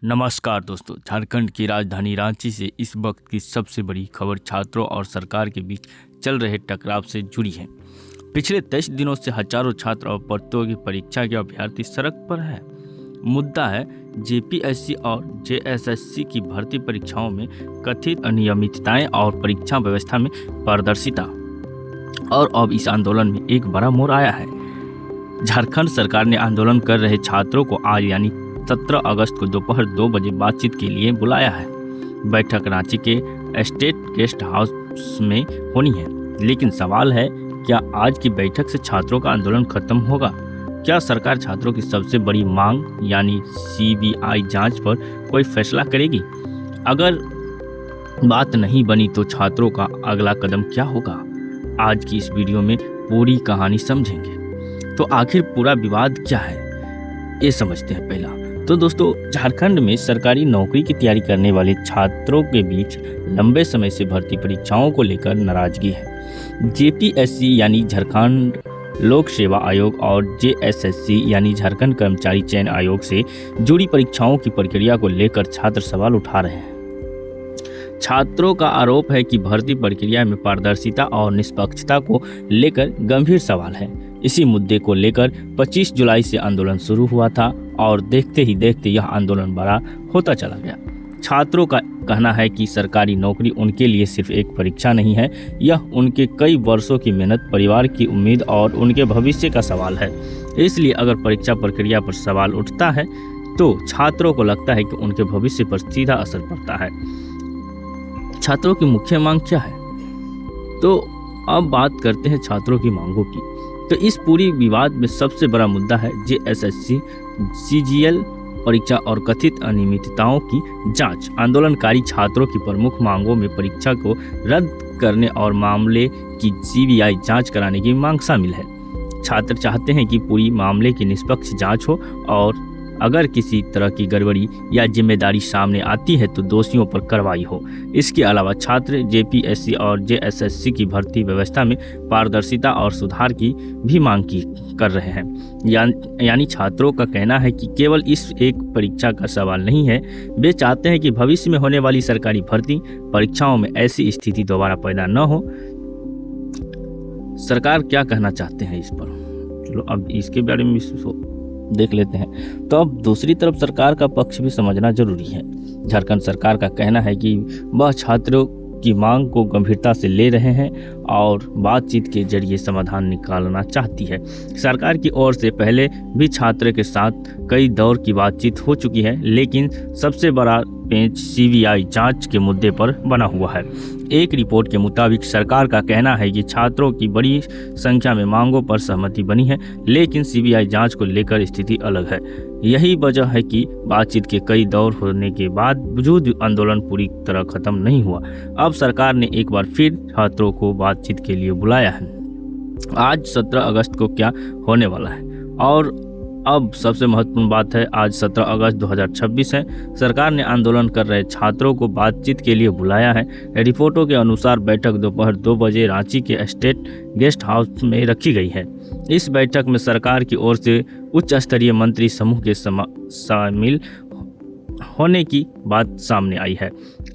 नमस्कार दोस्तों, झारखंड की राजधानी रांची से इस वक्त की सबसे बड़ी खबर छात्रों और सरकार के बीच चल रहे टकराव से जुड़ी है। पिछले 23 दिनों से हजारों छात्र और प्रतियोगी परीक्षा के अभ्यर्थी सड़क पर है। मुद्दा है जेपीएससी और जेएसएससी की भर्ती परीक्षाओं में कथित अनियमितताएं और परीक्षा व्यवस्था में पारदर्शिता। और अब इस आंदोलन में एक बड़ा मोड़ आया है। झारखंड सरकार ने आंदोलन कर रहे छात्रों को आज यानी 17 अगस्त को दोपहर 2 बजे बातचीत के लिए बुलाया है। बैठक रांची के स्टेट गेस्ट हाउस में होनी है। लेकिन सवाल है, क्या आज की बैठक से छात्रों का आंदोलन खत्म होगा? क्या सरकार छात्रों की सबसे बड़ी मांग यानी सीबीआई जांच पर कोई फैसला करेगी? अगर बात नहीं बनी तो छात्रों का अगला कदम क्या होगा? आज की इस वीडियो में पूरी कहानी समझेंगे। तो आखिर पूरा विवाद क्या है, ये समझते हैं। पहला तो दोस्तों, झारखंड में सरकारी नौकरी की तैयारी करने वाले छात्रों के बीच लंबे समय से भर्ती परीक्षाओं को लेकर नाराजगी है। जेपीएससी यानी झारखंड लोक सेवा आयोग और जेएसएससी यानी झारखंड कर्मचारी चयन आयोग से जुड़ी परीक्षाओं की प्रक्रिया को लेकर छात्र सवाल उठा रहे हैं। छात्रों का आरोप है कि भर्ती प्रक्रिया में पारदर्शिता और निष्पक्षता को लेकर गंभीर सवाल है। इसी मुद्दे को लेकर 25 जुलाई से आंदोलन शुरू हुआ था और देखते ही देखते यह आंदोलन बड़ा होता चला गया। छात्रों का कहना है कि सरकारी नौकरी उनके लिए सिर्फ एक परीक्षा नहीं है, यह उनके कई वर्षों की मेहनत, परिवार की उम्मीद और उनके भविष्य का सवाल है। इसलिए अगर परीक्षा प्रक्रिया पर सवाल उठता है तो छात्रों को लगता है कि उनके भविष्य पर सीधा असर पड़ता है। छात्रों की मुख्य मांग क्या है? तो अब बात करते हैं छात्रों की मांगों की। तो इस पूरी विवाद में सबसे बड़ा मुद्दा है जेएसएससी सीजीएल परीक्षा और कथित अनियमितताओं की जांच। आंदोलनकारी छात्रों की प्रमुख मांगों में परीक्षा को रद्द करने और मामले की सीबीआई जांच कराने की मांग शामिल है। छात्र चाहते हैं कि पूरी मामले की निष्पक्ष जांच हो और अगर किसी तरह की गड़बड़ी या जिम्मेदारी सामने आती है तो दोषियों पर कार्रवाई हो। इसके अलावा छात्र जेपीएससी और जेएसएससी की भर्ती व्यवस्था में पारदर्शिता और सुधार की भी मांग कर रहे हैं। यानी छात्रों का कहना है कि केवल इस एक परीक्षा का सवाल नहीं है, वे चाहते हैं कि भविष्य में होने वाली सरकारी भर्ती परीक्षाओं में ऐसी स्थिति दोबारा पैदा न हो। सरकार क्या कहना चाहते हैं इस पर, चलो अब इसके बारे में देख लेते हैं। तो अब दूसरी तरफ सरकार का पक्ष भी समझना जरूरी है। झारखंड सरकार का कहना है कि वह छात्रों की मांग को गंभीरता से ले रहे हैं और बातचीत के जरिए समाधान निकालना चाहती है। सरकार की ओर से पहले भी छात्र के साथ कई दौर की बातचीत हो चुकी है, लेकिन सबसे बड़ा पेंच सीबीआई जांच के मुद्दे पर बना हुआ है। एक रिपोर्ट के मुताबिक सरकार का कहना है कि छात्रों की बड़ी संख्या में मांगों पर सहमति बनी है, लेकिन सीबीआई जांच को लेकर स्थिति अलग है। यही वजह है कि बातचीत के कई दौर होने के बावजूद आंदोलन पूरी तरह खत्म नहीं हुआ। अब सरकार ने एक बार फिर छात्रों को बातचीत के लिए बुलाया है। आज 17 अगस्त को क्या होने वाला है? और अब सबसे महत्वपूर्ण बात है, आज 17 अगस्त 2026 है। सरकार ने आंदोलन कर रहे छात्रों को बातचीत के लिए बुलाया है। रिपोर्टों के अनुसार बैठक दोपहर 2 बजे रांची के स्टेट गेस्ट हाउस में रखी गई है। इस बैठक में सरकार की ओर से उच्च स्तरीय मंत्री समूह के शामिल होने की बात सामने आई है।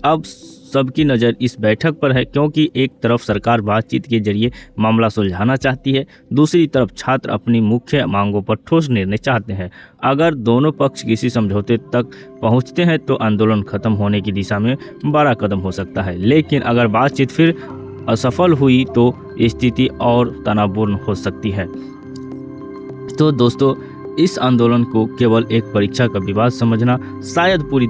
अब सबकी नज़र इस बैठक पर है, क्योंकि एक तरफ सरकार बातचीत के जरिए मामला सुलझाना चाहती है, दूसरी तरफ छात्र अपनी मुख्य मांगों पर ठोस निर्णय चाहते हैं। अगर दोनों पक्ष किसी समझौते तक पहुंचते हैं तो आंदोलन खत्म होने की दिशा में बड़ा कदम हो सकता है। लेकिन अगर बातचीत फिर असफल हुई तो स्थिति और तनावपूर्ण हो सकती है। तो दोस्तों, इस आंदोलन को केवल एक परीक्षा का विवाद समझना शायद पूरी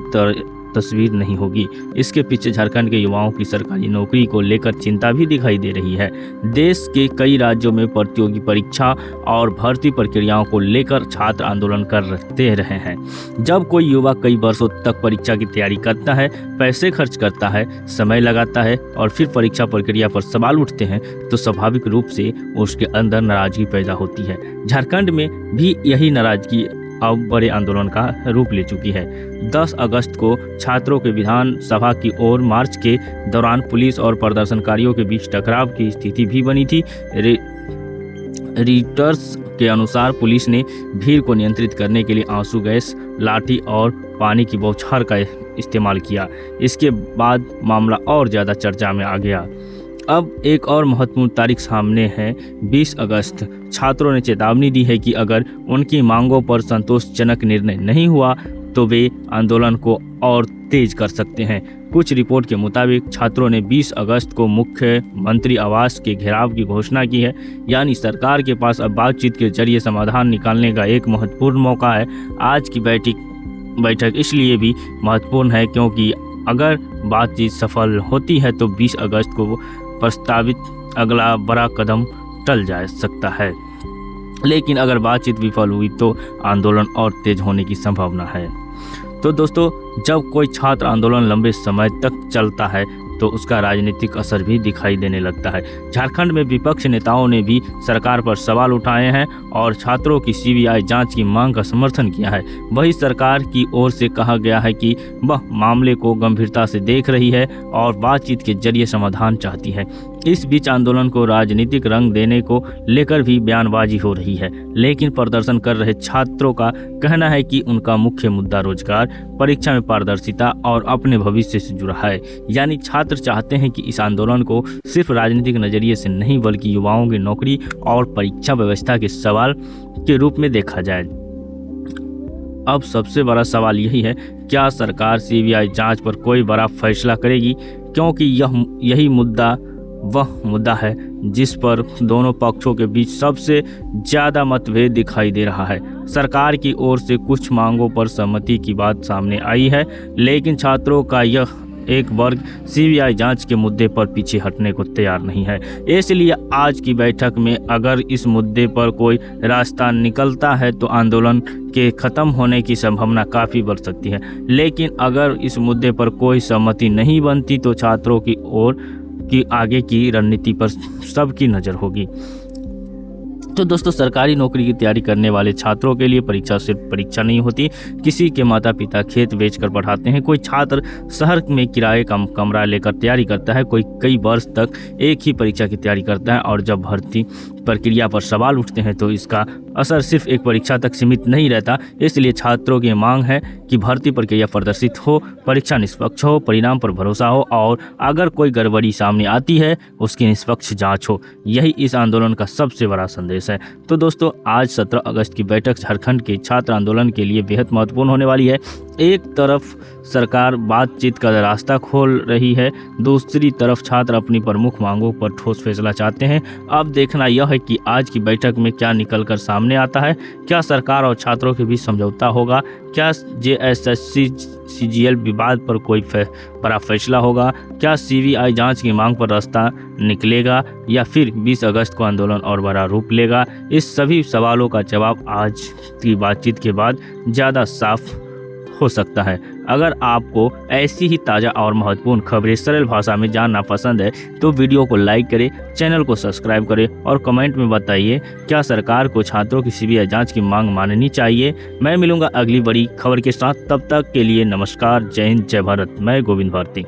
तस्वीर नहीं होगी। इसके पीछे झारखंड के युवाओं की सरकारी नौकरी को लेकर चिंता भी दिखाई दे रही है। देश के कई राज्यों में प्रतियोगी परीक्षा और भर्ती प्रक्रियाओं को लेकर छात्र आंदोलन करते रहे हैं। जब कोई युवा कई वर्षों तक परीक्षा की तैयारी करता है, पैसे खर्च करता है, समय लगाता है और फिर परीक्षा प्रक्रिया पर सवाल उठते हैं तो स्वाभाविक रूप से उसके अंदर नाराजगी पैदा होती है। झारखंड में भी यही नाराजगी अब बड़े आंदोलन का रूप ले चुकी है। 10 अगस्त को छात्रों के विधानसभा की ओर मार्च के दौरान पुलिस और प्रदर्शनकारियों के बीच टकराव की स्थिति भी बनी थी। रीटर्स के अनुसार पुलिस ने भीड़ को नियंत्रित करने के लिए आंसू गैस, लाठी और पानी की बौछार का इस्तेमाल किया। इसके बाद मामला और ज़्यादा चर्चा में आ गया। अब एक और महत्वपूर्ण तारीख सामने है, 20 अगस्त। छात्रों ने चेतावनी दी है कि अगर उनकी मांगों पर संतोषजनक निर्णय नहीं हुआ तो वे आंदोलन को और तेज कर सकते हैं। कुछ रिपोर्ट के मुताबिक छात्रों ने 20 अगस्त को मुख्यमंत्री आवास के घेराव की घोषणा की है, यानी सरकार के पास अब बातचीत के जरिए समाधान निकालने का एक महत्वपूर्ण मौका है। आज की बैठक इसलिए भी महत्वपूर्ण है क्योंकि अगर बातचीत सफल होती है तो 20 अगस्त को प्रस्तावित अगला बड़ा कदम टल जा सकता है, लेकिन अगर बातचीत विफल हुई तो आंदोलन और तेज होने की संभावना है। तो दोस्तों, जब कोई छात्र आंदोलन लंबे समय तक चलता है तो उसका राजनीतिक असर भी दिखाई देने लगता है। झारखंड में विपक्ष नेताओं ने भी सरकार पर सवाल उठाए हैं और छात्रों की सीबीआई जांच की मांग का समर्थन किया है। वहीं सरकार की ओर से कहा गया है कि वह मामले को गंभीरता से देख रही है और बातचीत के जरिए समाधान चाहती है। इस बीच आंदोलन को राजनीतिक रंग देने को लेकर भी बयानबाजी हो रही है, लेकिन प्रदर्शन कर रहे छात्रों का कहना है कि उनका मुख्य मुद्दा रोजगार, परीक्षा में पारदर्शिता और अपने भविष्य से जुड़ा है। यानी छात्र चाहते हैं कि इस आंदोलन को सिर्फ राजनीतिक नजरिए से नहीं बल्कि युवाओं की नौकरी और परीक्षा व्यवस्था के सवाल के रूप में देखा जाए। अब सबसे बड़ा सवाल यही है, क्या सरकार सीबीआई जांच पर कोई बड़ा फैसला करेगी, क्योंकि यही मुद्दा वह मुद्दा है जिस पर दोनों पक्षों के बीच सबसे ज़्यादा मतभेद दिखाई दे रहा है। सरकार की ओर से कुछ मांगों पर सहमति की बात सामने आई है, लेकिन छात्रों का यह एक वर्ग सीबीआई जांच के मुद्दे पर पीछे हटने को तैयार नहीं है। इसलिए आज की बैठक में अगर इस मुद्दे पर कोई रास्ता निकलता है तो आंदोलन के ख़त्म होने की संभावना काफ़ी बढ़ सकती है, लेकिन अगर इस मुद्दे पर कोई सहमति नहीं बनती तो छात्रों की ओर की आगे की रणनीति पर सबकी नज़र होगी। तो दोस्तों, सरकारी नौकरी की तैयारी करने वाले छात्रों के लिए परीक्षा सिर्फ परीक्षा नहीं होती। किसी के माता पिता खेत बेचकर पढ़ाते हैं, कोई छात्र शहर में किराए का कमरा लेकर तैयारी करता है, कोई कई वर्ष तक एक ही परीक्षा की तैयारी करता है। और जब भर्ती प्रक्रिया पर सवाल उठते हैं तो इसका असर सिर्फ एक परीक्षा तक सीमित नहीं रहता। इसलिए छात्रों की मांग है कि भर्ती प्रक्रिया प्रदर्शित हो, परीक्षा निष्पक्ष हो, परिणाम पर भरोसा हो और अगर कोई गड़बड़ी सामने आती है उसकी निष्पक्ष जांच हो। यही इस आंदोलन का सबसे बड़ा संदेश है। तो दोस्तों, आज 17 अगस्त की बैठक झारखंड के छात्र आंदोलन के लिए बेहद महत्वपूर्ण होने वाली है। एक तरफ सरकार बातचीत का रास्ता खोल रही है, दूसरी तरफ छात्र अपनी प्रमुख मांगों पर ठोस फैसला चाहते हैं। अब देखना यह है कि आज की बैठक में क्या निकलकर सामने आता है। क्या सरकार और छात्रों के बीच समझौता होगा? क्या जेएसएससी सीजीएल विवाद पर कोई बड़ा फैसला होगा? क्या सीबीआई जांच की मांग पर रास्ता निकलेगा या फिर 20 अगस्त को आंदोलन और बड़ा रूप लेगा? इस सभी सवालों का जवाब आज की बातचीत के बाद ज़्यादा साफ हो सकता है। अगर आपको ऐसी ही ताज़ा और महत्वपूर्ण खबरें सरल भाषा में जानना पसंद है तो वीडियो को लाइक करें, चैनल को सब्सक्राइब करें और कमेंट में बताइए क्या सरकार को छात्रों की सीबीआई जांच की मांग माननी चाहिए। मैं मिलूंगा अगली बड़ी खबर के साथ, तब तक के लिए नमस्कार, जय हिंद, जय भारत। मैं गोविंद भारती।